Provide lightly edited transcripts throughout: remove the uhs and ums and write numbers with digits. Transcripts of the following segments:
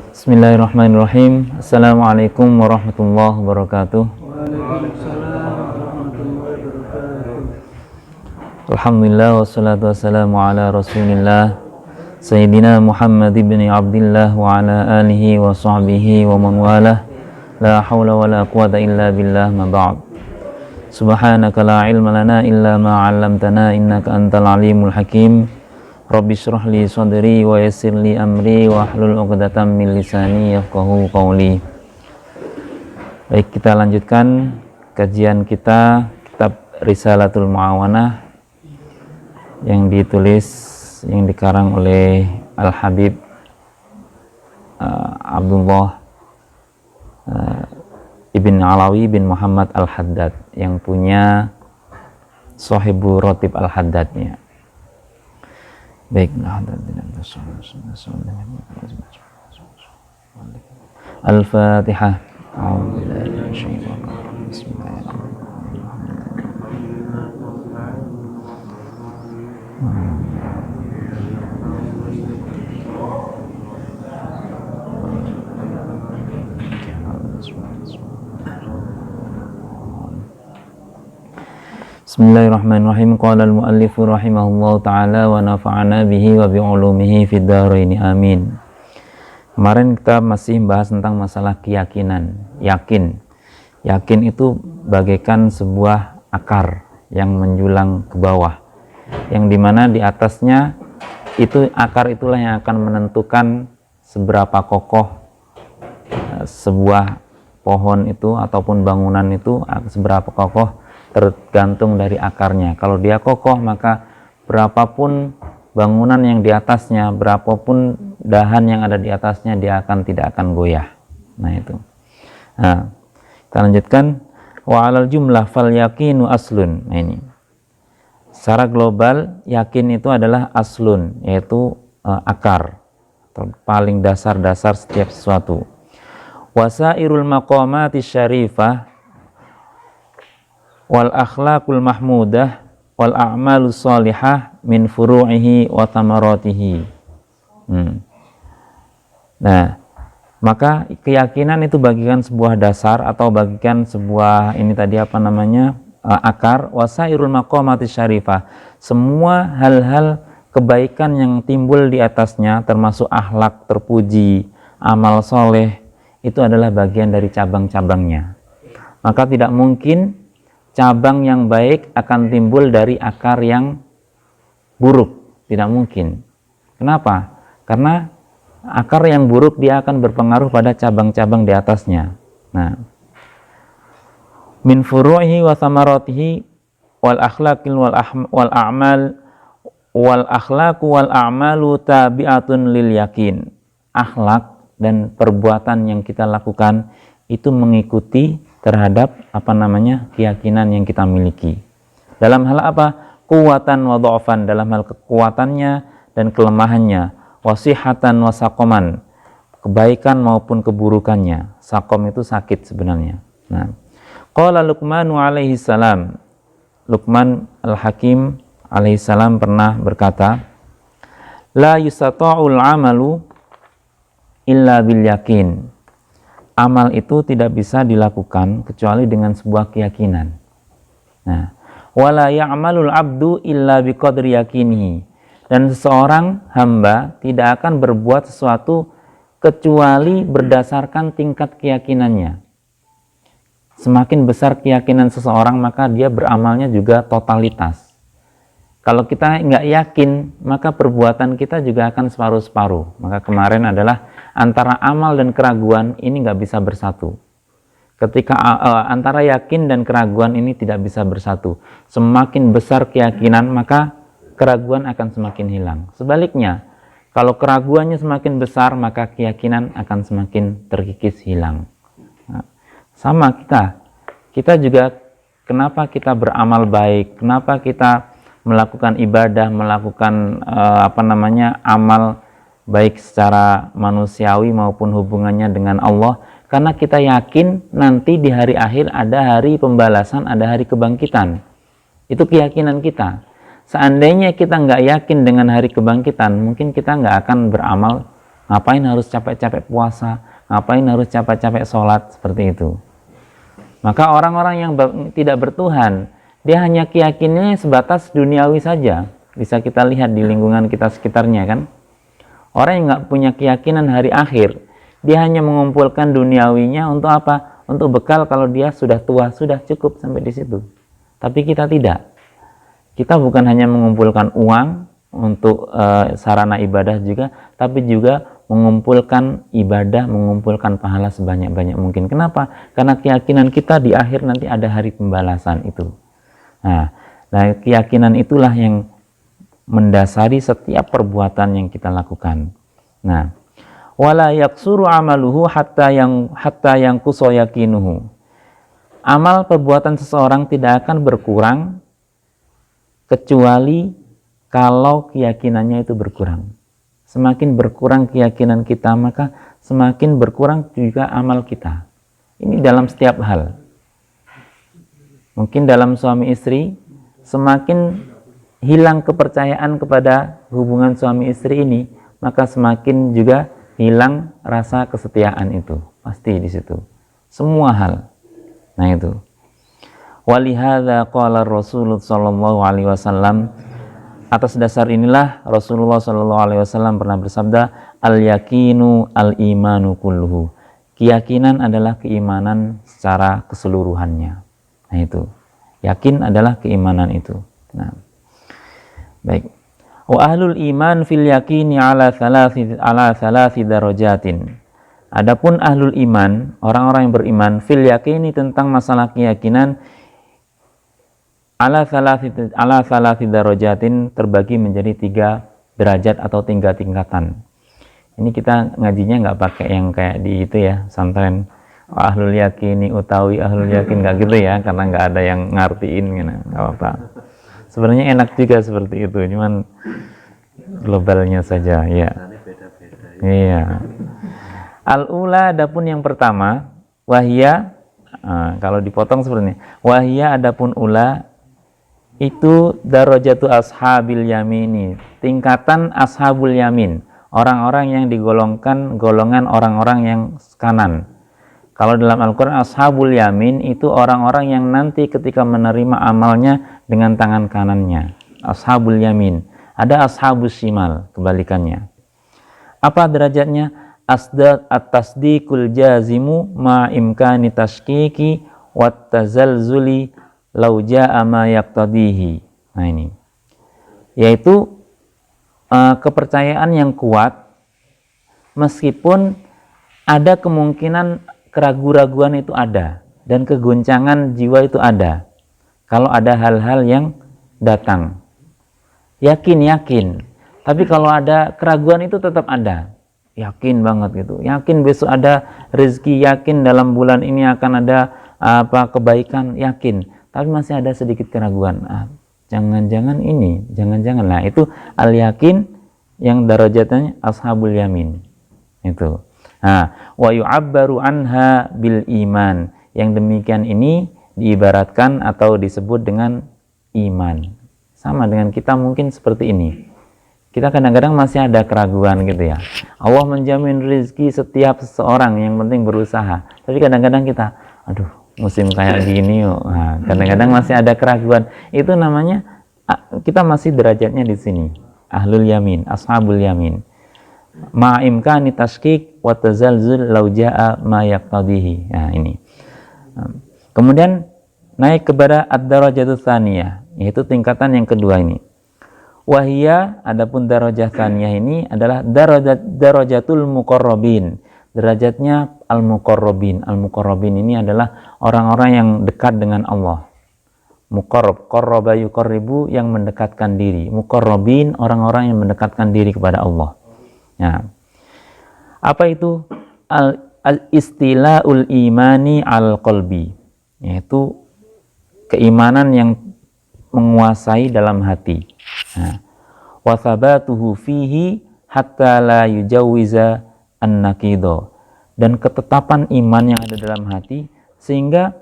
Bismillahirrahmanirrahim. Assalamualaikum warahmatullahi wabarakatuh. Alhamdulillah wassalatu wassalamu ala rasulillah Sayyidina Muhammad ibn Abdillah wa ala alihi wa sahbihi wa man walah. La hawla wa la quwata illa billah, ma ba'd. Subhanaka la ilma lana illa ma 'allamtana innaka antal alimul hakim. Rabbi shrah li sadri wa yassir li amri wa hlul 'uqdatam min lisani yafqahu qawli. Baik, kita lanjutkan kajian kita kitab Risalatul Mu'awanah yang dikarang oleh Al-Habib Abdullah Ibn Alawi bin Muhammad Al-Haddad yang punya Sohibu Rotib Al-Haddadnya. Baik, Al-Fatihah. Bismillahirrahmanirrahim. Qala al-muallifu rahimahullahu ta'ala wa nafa'ana bihi wa bi'ulumihi fid dharaini amin. Kemarin kita masih membahas tentang masalah keyakinan. Yakin itu bagaikan sebuah akar yang menjulang ke bawah, yang dimana di atasnya itu akar itulah yang akan menentukan seberapa kokoh sebuah pohon itu ataupun bangunan itu, seberapa kokoh tergantung dari akarnya. Kalau dia kokoh, maka berapapun bangunan yang di atasnya, berapapun dahan yang ada di atasnya, dia tidak akan goyah. Nah itu. Nah, kita lanjutkan. Wa alal jumlah fal yakinu aslun. Nah ini. Secara global, yakin itu adalah aslun, yaitu akar atau paling dasar-dasar setiap sesuatu. Wasairul maqamati syarifah wal akhlaqul mahmudah wal a'malus salihah min furu'ihi wa tamaratihi. Nah, maka keyakinan itu bagikan sebuah dasar atau bagikan sebuah akar. Wasairul maqamati syarifah, semua hal-hal kebaikan yang timbul di atasnya termasuk akhlak terpuji, amal soleh, itu adalah bagian dari cabang-cabangnya. Maka tidak mungkin cabang yang baik akan timbul dari akar yang buruk, tidak mungkin. Kenapa? Karena akar yang buruk dia akan berpengaruh pada cabang-cabang di atasnya. Nah, min furu'ihi wa thamaratihi wal akhlaqil wal a'mal wal akhlaqu wal a'malu tabi'atun lil yakin. Akhlak dan perbuatan yang kita lakukan itu mengikuti terhadap keyakinan yang kita miliki. Dalam hal apa? Quwatan wa dha'fan, dalam hal kekuatannya dan kelemahannya. Wasihatan wa saqaman, kebaikan maupun keburukannya. Saqam itu sakit sebenarnya. Nah, qala Luqman alaihi salam, Luqman al-Hakim alaihi salam pernah berkata, la yustata'ul amalu illa bil yakin. Amal itu tidak bisa dilakukan kecuali dengan sebuah keyakinan. Nah, wala ya'malul abdu illa biqadri yakinihi. Dan seseorang hamba tidak akan berbuat sesuatu kecuali berdasarkan tingkat keyakinannya. Semakin besar keyakinan seseorang, maka dia beramalnya juga totalitas. Kalau kita nggak yakin, maka perbuatan kita juga akan separuh-separuh. Maka kemarin adalah antara amal dan keraguan ini nggak bisa bersatu. Ketika antara yakin dan keraguan ini tidak bisa bersatu. Semakin besar keyakinan, maka keraguan akan semakin hilang. Sebaliknya, kalau keraguannya semakin besar, maka keyakinan akan semakin terkikis hilang. Nah, sama kita juga, kenapa kita beramal baik, kenapa kita melakukan ibadah, melakukan amal baik secara manusiawi maupun hubungannya dengan Allah, karena kita yakin nanti di hari akhir ada hari pembalasan, ada hari kebangkitan. Itu keyakinan kita. Seandainya kita nggak yakin dengan hari kebangkitan, mungkin kita nggak akan beramal Ngapain harus capek-capek puasa? Ngapain harus capek-capek sholat? Seperti itu. Maka orang-orang yang tidak bertuhan, dia hanya keyakinannya sebatas duniawi saja. Bisa kita lihat di lingkungan kita sekitarnya kan. Orang yang nggak punya keyakinan hari akhir, dia hanya mengumpulkan duniawinya untuk apa? Untuk bekal kalau dia sudah tua, sudah cukup sampai di situ. Tapi kita tidak. Kita bukan hanya mengumpulkan uang untuk sarana ibadah juga, tapi juga mengumpulkan ibadah, mengumpulkan pahala sebanyak-banyak mungkin. Kenapa? Karena keyakinan kita di akhir nanti ada hari pembalasan itu. Nah, keyakinan itulah yang mendasari setiap perbuatan yang kita lakukan. Nah, wala yaksuru amaluhu hatta yang kusoyakinuhu. Amal perbuatan seseorang tidak akan berkurang kecuali kalau keyakinannya itu berkurang. Semakin berkurang keyakinan kita, maka semakin berkurang juga amal kita. Ini dalam setiap hal. Mungkin dalam suami istri, semakin hilang kepercayaan kepada hubungan suami istri ini, maka semakin juga hilang rasa kesetiaan itu. Pasti di situ. Semua hal. Nah itu. Walihada qala Rasulullah sallallahu alaihi wasallam. Atas dasar inilah Rasulullah sallallahu alaihi wasallam pernah bersabda, al-yakinu al-imanu kulluhu. Keyakinan adalah keimanan secara keseluruhannya. Nah itu. Yakin adalah keimanan itu. Nah. Baik. Wa ahlul iman fil yakini ala thalathi darajatin. Adapun ahlul iman, orang-orang yang beriman fil yakini tentang masalah keyakinan ala thalathi darajatin terbagi menjadi 3 derajat atau 3 tingkatan. Ini kita ngajinya nggak pakai yang kayak di itu ya, pesantren ahlul yakini utawi ahlul yakin, nggak gitu ya, karena nggak ada yang ngartiin gitu. Nggak apa-apa. Sebenarnya enak juga seperti itu, cuman globalnya saja ya. Iya. Al-ula adapun yang pertama, wahia, kalau dipotong seperti ini, wahia adapun ula itu darajatu ashabil yamini, tingkatan ashabul yamin, orang-orang yang digolongkan golongan orang-orang yang kanan. Kalau dalam Al-Quran ashabul yamin itu orang-orang yang nanti ketika menerima amalnya dengan tangan kanannya, ashabul yamin. Ada ashabus shimal, kebalikannya. Apa derajatnya? Asdaq at-tasdiqul jazimu ma imkani tashkiki wat tazalzuli lau jaa ma yaqtadihi. Nah ini. Yaitu kepercayaan yang kuat meskipun ada kemungkinan keraguan-raguan itu ada dan kegoncangan jiwa itu ada. Kalau ada hal-hal yang datang. Yakin. Tapi kalau ada keraguan itu tetap ada. Yakin banget gitu. Yakin besok ada rezeki, yakin dalam bulan ini akan ada kebaikan, yakin. Tapi masih ada sedikit keraguan. Jangan-jangan ini, jangan-jangan. Nah, itu al-yakin yang derajatnya ashabul yamin. Itu. Nah, wa yu'abbaru anha bil iman. Yang demikian ini diibaratkan atau disebut dengan iman. Sama dengan kita mungkin seperti ini. Kita kadang-kadang masih ada keraguan gitu ya. Allah menjamin rezeki setiap seseorang, yang penting berusaha. Tapi kadang-kadang kita, aduh, musim kayak gini yuk. Nah, kadang-kadang masih ada keraguan. Itu namanya kita masih derajatnya di sini. Ahlul yamin, ashabul yamin. Ma'imkani tashkik wa tazalzul law jaa ma yaqtadihi. Nah, ini. Kemudian naik kepada ad-darajatut tsaniyah, yaitu tingkatan yang kedua ini. Wahia, adapun darajah tsaniyah ini adalah darajatul muqarrabin. Derajatnya al-muqarrabin. Al-muqarrabin ini adalah orang-orang yang dekat dengan Allah. Muqarrab, qarraba yuqarribu, yang mendekatkan diri. Muqarrabin, orang-orang yang mendekatkan diri kepada Allah. Ya. Apa itu al-istila'ul imani al-qalbi? Yaitu keimanan yang menguasai dalam hati. Nah, wa thabatuhu fihi hatta la yujawiza an-naqido, dan ketetapan iman yang ada dalam hati sehingga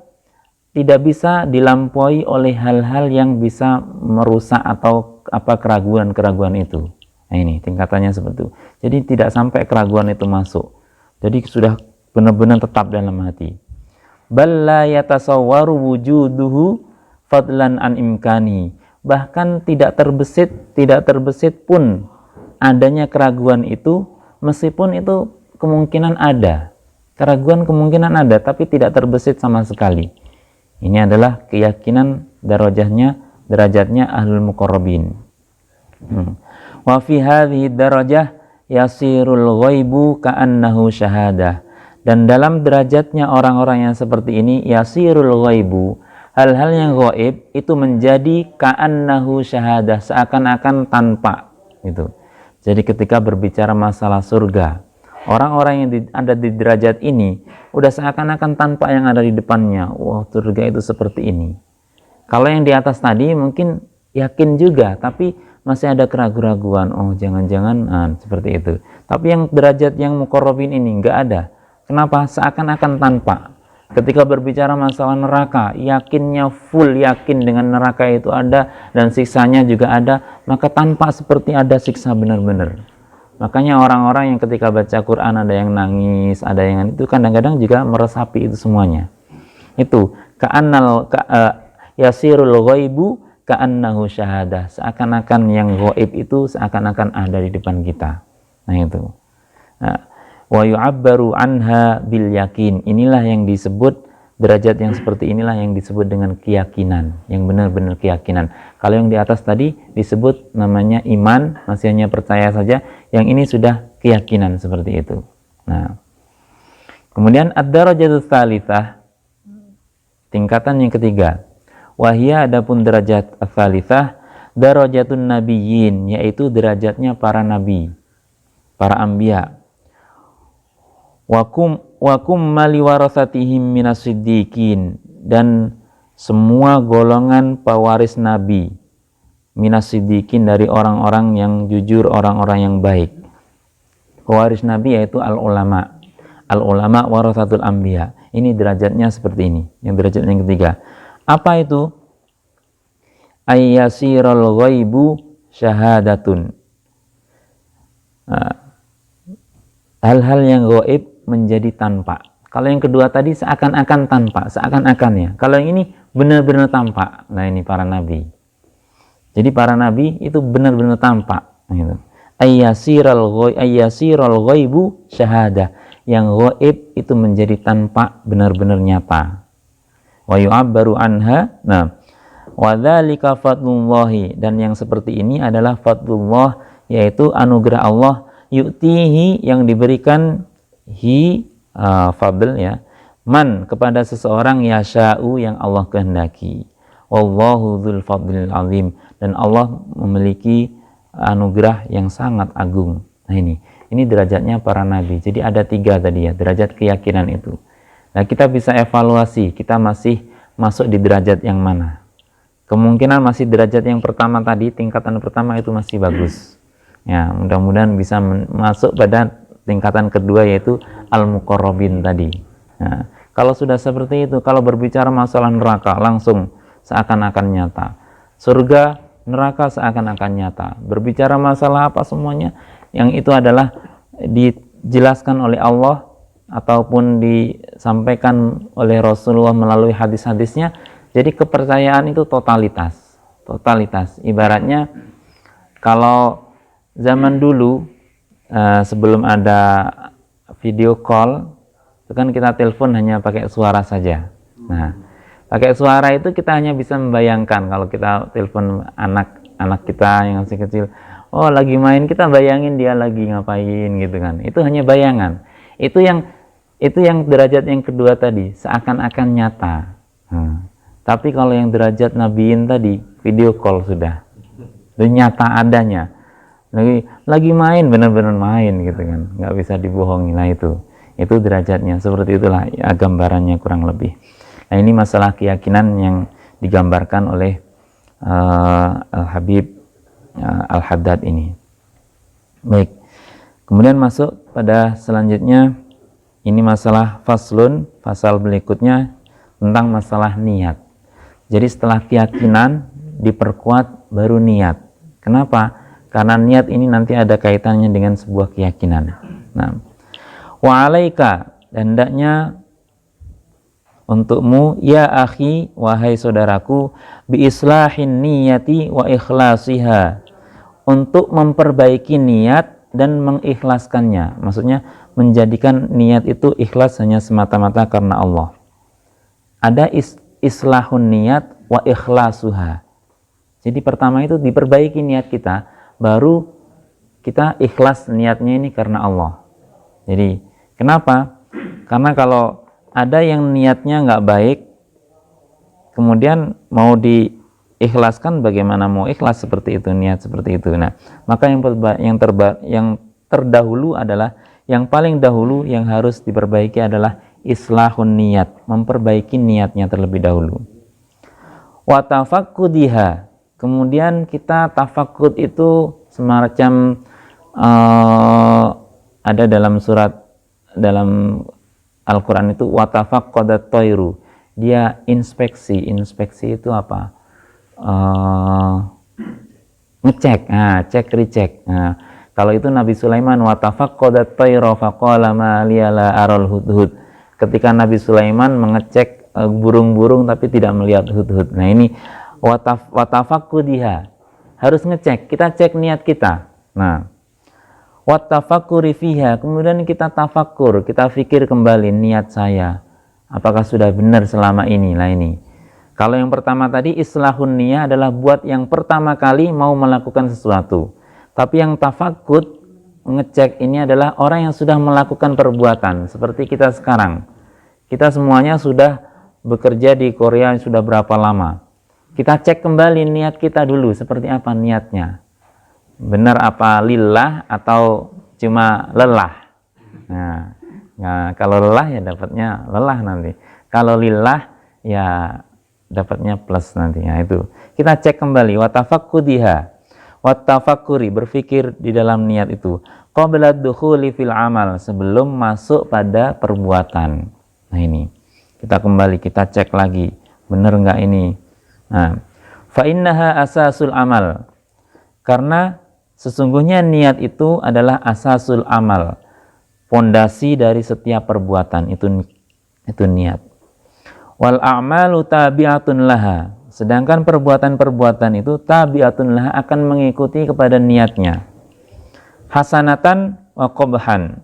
tidak bisa dilampaui oleh hal-hal yang bisa merusak atau keraguan-keraguan itu. Nah ini tingkatannya seperti itu. Jadi tidak sampai keraguan itu masuk. Jadi sudah benar-benar tetap dalam hati. Bal la yatasawwaru wujuduhu fadlan an imkani. Bahkan tidak terbesit pun adanya keraguan itu, meskipun itu kemungkinan ada. Keraguan kemungkinan ada, tapi tidak terbesit sama sekali. Ini adalah keyakinan derajatnya ahlul muqarrabin. Wa fi hadhihi darajah yasirul ghaibu ka'annahu syahadah. Dan dalam derajatnya orang-orang yang seperti ini, yasirul ghaibu, hal-hal yang gaib itu menjadi ka'annahu syahadah, seakan-akan tanpa gitu. Jadi ketika berbicara masalah surga, orang-orang yang ada di derajat ini udah seakan-akan tanpa yang ada di depannya. Wah, surga itu seperti ini. Kalau yang di atas tadi mungkin yakin juga, tapi masih ada keraguan-keraguan. Oh, jangan-jangan seperti itu. Tapi yang derajat yang muqarrabin ini nggak ada. Kenapa? Seakan-akan tanpa. Ketika berbicara masalah neraka, yakinnya full yakin dengan neraka itu ada dan siksanya juga ada, maka tanpa seperti ada siksa benar-benar. Makanya orang-orang yang ketika baca Quran ada yang nangis, ada yang itu kadang-kadang juga meresapi itu semuanya. Itu yasirul ghaibu ka'annahu syahadah, seakan-akan yang gaib itu seakan-akan ada di depan kita. Nah itu. Wa yu'abbaru anha bil yakin. Inilah yang disebut derajat yang seperti inilah yang disebut dengan keyakinan, yang benar-benar keyakinan. Kalau yang di atas tadi disebut namanya iman, masih hanya percaya saja. Yang ini sudah keyakinan seperti itu. Nah, kemudian ad-darajatus tsalitsah, tingkatan yang ketiga. Wahia, adapun derajat ats-tsalitsah, darajatun nabiyyin, yaitu derajatnya para nabi, para anbiya. Wakum mali warasatihim minasiddiqin, dan semua golongan pewaris nabi, minasiddiqin, dari orang-orang yang jujur, orang-orang yang baik. Pewaris nabi yaitu al-ulama warasatul anbiya. Ini derajatnya seperti ini, yang derajat yang ketiga. Apa itu? Ayyasirul ghaibu syahadatun. Hal-hal yang gaib menjadi tanpa. Kalau yang kedua tadi seakan-akan tanpa, seakan-akannya. Kalau yang ini benar-benar tampak. Nah ini para nabi. Jadi para nabi itu benar-benar tampak. Gitu. Ayyasirul ghaibu syahadah. Yang gaib itu menjadi tanpa, benar-benar nyata. Wa yu'abbaru anha. Nah, wa dzalika fadlullahi, dan yang seperti ini adalah fadlullah, yaitu anugerah Allah, yu'tihi, yang diberikan fadl ya, man, kepada seseorang, yasha'u, yang Allah kehendaki. Wallahu dzul fadlil azim, dan Allah memiliki anugerah yang sangat agung. Nah ini derajatnya para nabi. Jadi ada 3 tadi ya, derajat keyakinan itu. Nah kita bisa evaluasi, kita masih masuk di derajat yang mana. Kemungkinan masih derajat yang pertama tadi, tingkatan pertama itu masih bagus. Ya, mudah-mudahan bisa masuk pada tingkatan kedua, yaitu al-muqarrabin tadi. Nah, kalau sudah seperti itu, kalau berbicara masalah neraka langsung seakan-akan nyata. Surga, neraka seakan-akan nyata. Berbicara masalah apa semuanya, yang itu adalah dijelaskan oleh Allah ataupun disampaikan oleh Rasulullah melalui hadis-hadisnya. Jadi kepercayaan itu totalitas. Ibaratnya kalau zaman dulu, sebelum ada video call, itu kan kita telepon hanya pakai suara saja. Nah, pakai suara itu kita hanya bisa membayangkan. Kalau kita telepon anak kita yang masih kecil, oh lagi main, kita bayangin dia lagi ngapain gitu kan. Itu hanya bayangan. Itu yang derajat yang kedua tadi, seakan-akan nyata. Tapi kalau yang derajat nabiin tadi, video call sudah, itu nyata adanya. Lagi main, benar-benar main gitu kan, nggak bisa dibohongi. Nah itu derajatnya, seperti itulah ya, gambarannya kurang lebih. Nah ini masalah keyakinan yang digambarkan oleh Al-Habib Al-Haddad ini. Baik, kemudian masuk pada selanjutnya, ini masalah faslun, pasal berikutnya tentang masalah niat. Jadi setelah keyakinan diperkuat baru niat. Kenapa? karena niat ini nanti ada kaitannya dengan sebuah keyakinan. Nah, wa alaika, dan hendaknya untukmu ya akhi, wahai saudaraku, bi islahin niyati wa ikhlasiha, untuk memperbaiki niat dan mengikhlaskannya. Maksudnya menjadikan niat itu ikhlas hanya semata-mata karena Allah. Ada islahun niat wa ikhlasuha. Jadi pertama itu diperbaiki niat kita, baru kita ikhlas niatnya ini karena Allah. Jadi kenapa? Karena kalau ada yang niatnya nggak baik, kemudian mau diikhlaskan, bagaimana mau ikhlas seperti itu, niat seperti itu. Nah, maka yang terdahulu adalah, yang paling dahulu yang harus diperbaiki adalah islahun niat, memperbaiki niatnya terlebih dahulu. Wa tafakkudiha, kemudian kita tafakud itu semacam ada dalam Al-Quran itu wa tafaqqadat tayru, dia inspeksi itu apa? Ngecek, cek recheck. Nah, kalau itu Nabi Sulaiman wa tafaqqadat tayra faqala ma liya la aral hudhud, ketika Nabi Sulaiman mengecek burung-burung tapi tidak melihat hudhud. Nah, ini wa tafaqqudiha, harus ngecek, kita cek niat kita. Nah, wa tafakkuri fiha, kemudian kita tafakkur, kita fikir kembali niat saya, apakah sudah benar selama ini. Lah ini, kalau yang pertama tadi islahun niyah adalah buat yang pertama kali mau melakukan sesuatu, tapi yang tafakkur, ngecek ini adalah orang yang sudah melakukan perbuatan. Seperti kita sekarang, kita semuanya sudah bekerja di Korea sudah berapa lama, kita cek kembali niat kita dulu, seperti apa niatnya, benar apa lillah atau cuma lelah. Nah, kalau lelah ya dapatnya lelah nanti, kalau lillah ya dapatnya plus nanti. Nah, itu kita cek kembali, wa tafakkudiha, wa tafakkuri, berpikir di dalam niat itu, qabla dukhuli fil amal, sebelum masuk pada perbuatan. Nah, ini kita kembali, kita cek lagi, benar nggak ini. Nah, fa innaha asasul amal, karena sesungguhnya niat itu adalah asasul amal, pondasi dari setiap perbuatan itu niat. Wal a'malu tabi'atun laha, sedangkan perbuatan-perbuatan itu tabi'atun laha, akan mengikuti kepada niatnya. Hasanatan wa qabhan,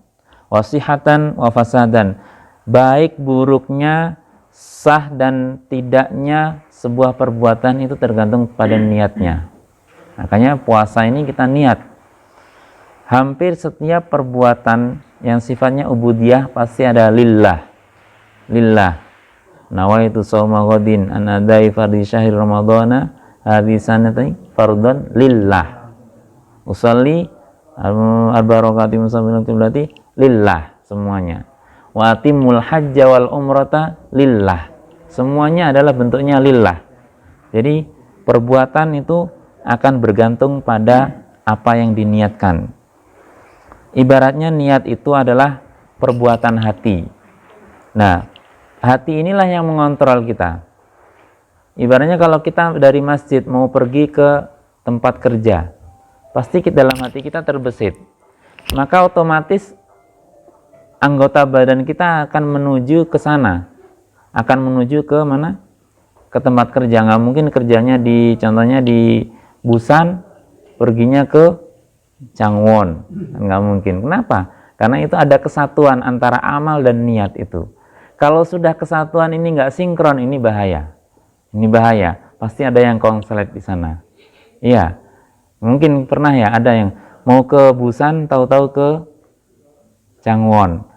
wasihatan wa fasadan, baik buruknya, sah dan tidaknya sebuah perbuatan itu tergantung pada niatnya. Makanya puasa ini kita niat. Hampir setiap perbuatan yang sifatnya ubudiyah pasti ada lillah. Nawaitu shauma ghadin an adai fardhi syahri ramadhana hadhihi sanati fardhan lillah. Usalli arba rakaati musabbihan qiblati lillah, semuanya. Wa atimul hajja wal umrata lillah. Semuanya adalah bentuknya lillah. Jadi perbuatan itu akan bergantung pada apa yang diniatkan. Ibaratnya niat itu adalah perbuatan hati. Nah, hati inilah yang mengontrol kita. Ibaratnya kalau kita dari masjid mau pergi ke tempat kerja, pasti dalam hati kita terbesit. Maka otomatis anggota badan kita akan menuju ke sana. Akan menuju ke mana? Ke tempat kerja. Nggak mungkin kerjanya contohnya di Busan, perginya ke Changwon. Nggak mungkin. Kenapa? Karena itu ada kesatuan antara amal dan niat itu. Kalau sudah kesatuan ini nggak sinkron, ini bahaya. Ini bahaya. Pasti ada yang konslet di sana. Iya. Mungkin pernah ya ada yang mau ke Busan, tahu-tahu ke Changwon.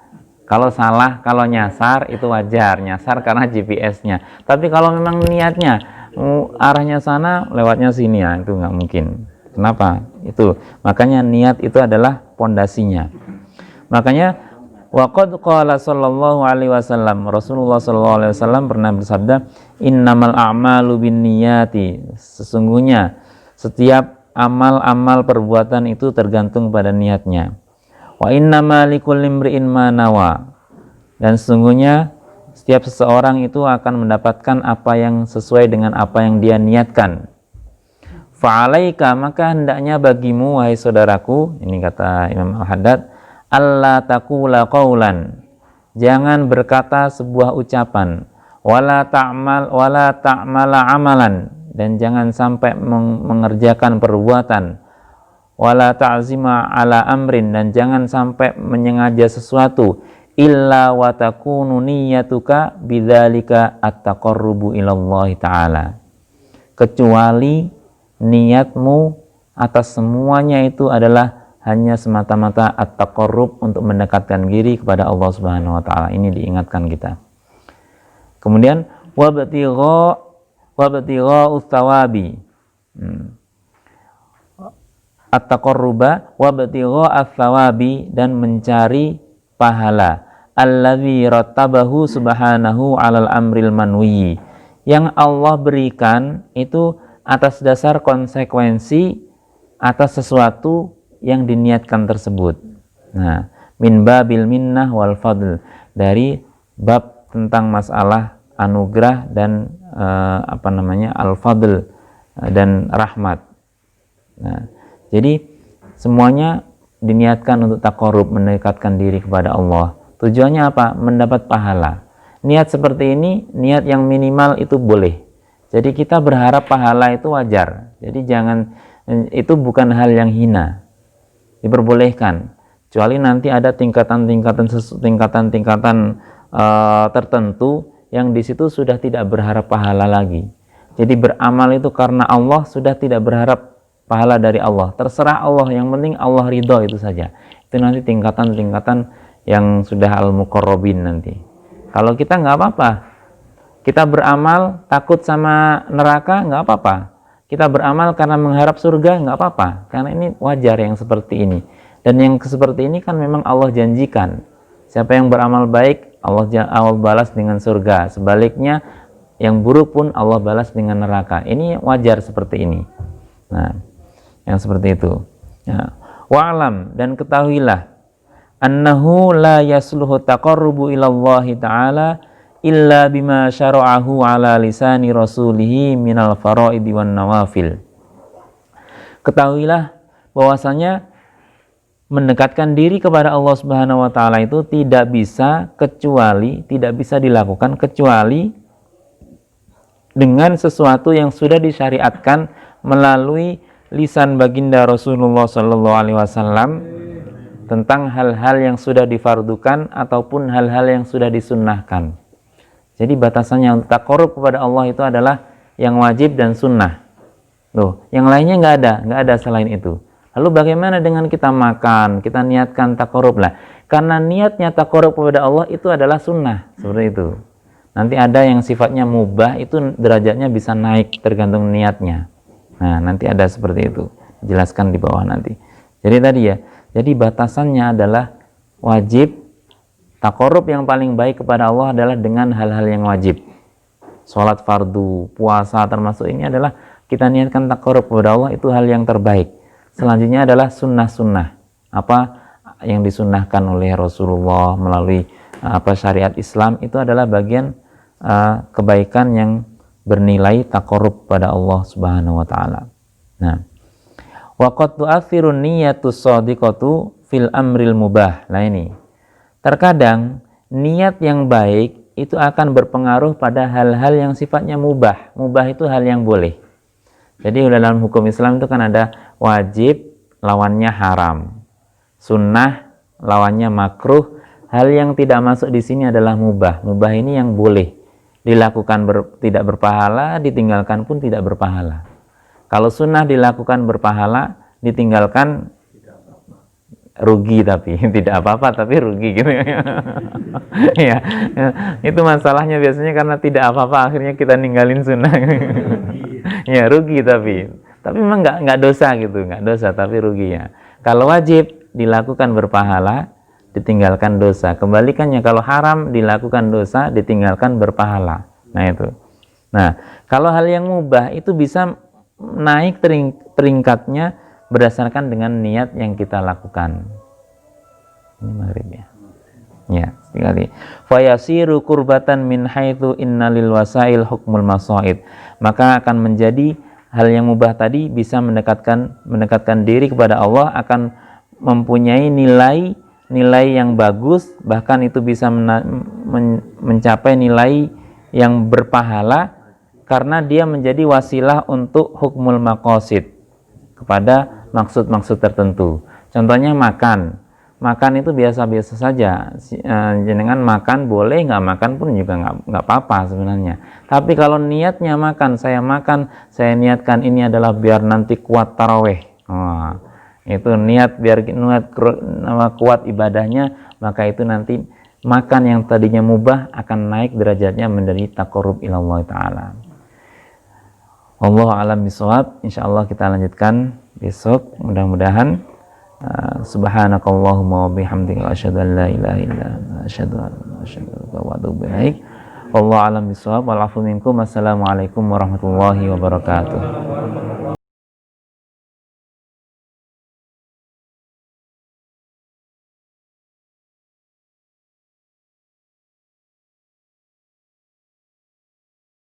Kalau salah, kalau nyasar itu wajar, nyasar karena GPS-nya. Tapi kalau memang niatnya arahnya sana, lewatnya sini, ya itu nggak mungkin. Kenapa? Itu makanya niat itu adalah pondasinya. Makanya waqad qala sallallahu alaihi wasallam, Rasulullah sallallahu alaihi wasallam pernah bersabda, innamal a'malu binniyati, sesungguhnya setiap amal-amal perbuatan itu tergantung pada niatnya. Wa innama likulli imri'in ma nawa, dan sesungguhnya setiap seseorang itu akan mendapatkan apa yang sesuai dengan apa yang dia niatkan. Fa'alaika, maka hendaknya bagimu wahai saudaraku, ini kata Imam Al-Haddad, alla taqula qaulan, jangan berkata sebuah ucapan, wala ta'mala amalan, dan jangan sampai mengerjakan perbuatan, wala ta'zima ala amrin, dan jangan sampai menyengaja sesuatu, illa wa takunu niyyatuka bidzalika at-taqarrubu ilallahi ta'ala, kecuali niatmu atas semuanya itu adalah hanya semata-mata at-taqarrub, untuk mendekatkan diri kepada Allah Subhanahu wa taala. Ini diingatkan kita. Kemudian wabtigha ustawabi, at-taqarruba wabtigha ats-tsawabi, dan mencari pahala, allazi rattabahu subhanahu alal amril manwi, yang Allah berikan itu atas dasar konsekuensi atas sesuatu yang diniatkan tersebut. Nah, min babil minnah wal fadl, dari bab tentang masalah anugerah dan al-fadl dan rahmat. Nah, jadi semuanya diniatkan untuk taqarrub, mendekatkan diri kepada Allah. Tujuannya apa? Mendapat pahala. Niat seperti ini, niat yang minimal itu boleh. Jadi kita berharap pahala itu wajar. Jadi jangan, itu bukan hal yang hina. Diperbolehkan. Kecuali nanti ada tingkatan-tingkatan tertentu yang di situ sudah tidak berharap pahala lagi. Jadi beramal itu karena Allah, sudah tidak berharap pahala dari Allah. Terserah Allah, yang penting Allah ridho, itu saja. Itu nanti tingkatan-tingkatan yang sudah al-muqarrabin nanti. Kalau kita nggak apa-apa. Kita beramal takut sama neraka, nggak apa-apa. Kita beramal karena mengharap surga, nggak apa-apa. Karena ini wajar yang seperti ini. Dan yang seperti ini kan memang Allah janjikan. Siapa yang beramal baik, Allah balas dengan surga. Sebaliknya, yang buruk pun Allah balas dengan neraka. Ini wajar seperti ini. Nah, yang seperti itu. Ya. Wa'alam, dan ketahuilah, annahu la yasluhu taqarrubu ilallahi ta'ala illa bima syara'ahu ala lisani rasulihi minal faraidi wan nawafil. Ketahuilah bahwasanya mendekatkan diri kepada Allah Subhanahu wa taala itu tidak bisa dilakukan kecuali dengan sesuatu yang sudah disyariatkan melalui lisan baginda Rasulullah sallallahu alaihi wasallam tentang hal-hal yang sudah difardukan ataupun hal-hal yang sudah disunnahkan. Jadi batasannya untuk taqarrub kepada Allah itu adalah yang wajib dan sunnah. Loh, yang lainnya nggak ada selain itu. Lalu bagaimana dengan kita makan, kita niatkan taqarrub lah? Karena niatnya taqarrub kepada Allah itu adalah sunnah, seperti itu. Nanti ada yang sifatnya mubah, itu derajatnya bisa naik tergantung niatnya. Nah, nanti ada seperti itu. Jelaskan di bawah nanti. Jadi tadi ya, jadi batasannya adalah wajib. Taqarrub yang paling baik kepada Allah adalah dengan hal-hal yang wajib. Sholat fardu, puasa, termasuk ini adalah kita niatkan taqarrub kepada Allah, itu hal yang terbaik. Selanjutnya adalah sunnah-sunnah. Apa yang disunnahkan oleh Rasulullah melalui syariat Islam, itu adalah bagian kebaikan yang bernilai taqarrub pada Allah Subhanahu wa taala. Nah, wa qad tu'athiru niyyatus shadiqatu fil amril mubah. Nah ini. Terkadang niat yang baik itu akan berpengaruh pada hal-hal yang sifatnya mubah. Mubah itu hal yang boleh. Jadi dalam hukum Islam itu kan ada wajib lawannya haram, sunnah lawannya makruh. Hal yang tidak masuk di sini adalah mubah. Mubah ini yang boleh dilakukan tidak berpahala, ditinggalkan pun tidak berpahala. Kalau sunnah dilakukan berpahala, ditinggalkan rugi, tapi tidak apa-apa tapi rugi gitu. Ya, itu masalahnya biasanya, karena tidak apa-apa akhirnya kita ninggalin sunnah. Ya, rugi tapi memang nggak dosa gitu, nggak dosa tapi ruginya. Kalau wajib dilakukan berpahala, ditinggalkan dosa. Kebalikannya, kalau haram dilakukan dosa, ditinggalkan berpahala. Nah itu. Nah, kalau hal yang mubah itu bisa naik peringkatnya berdasarkan dengan niat yang kita lakukan. Ini maghrib ya. Ya, sekali. Fayasiru kurbatan min haitsu innalil wasail hukmul masaid. Maka akan menjadi hal yang mubah tadi bisa mendekatkan diri kepada Allah, akan mempunyai nilai yang bagus, bahkan itu bisa mencapai nilai yang berpahala karena dia menjadi wasilah untuk hukmul maqasid, kepada maksud-maksud tertentu. Contohnya makan itu biasa-biasa saja. Jenengan makan boleh, nggak makan pun juga nggak apa-apa sebenarnya. Tapi kalau niatnya saya niatkan ini adalah biar nanti kuat taraweh. Itu niat biar kuat ibadahnya, maka itu nanti makan yang tadinya mubah akan naik derajatnya menjadi taqarrub ilallah ta'ala. Wallahu a'lam bishawab. Insyaallah kita lanjutkan besok, mudah-mudahan. Subhanakallahumma wa bihamdika asyhadu an la ilaha illa anta asyhadu wa atubu ilaik. Wallahu a'lam bishawab. Wal 'afwu minkum. Assalamualaikum warahmatullahi wabarakatuh.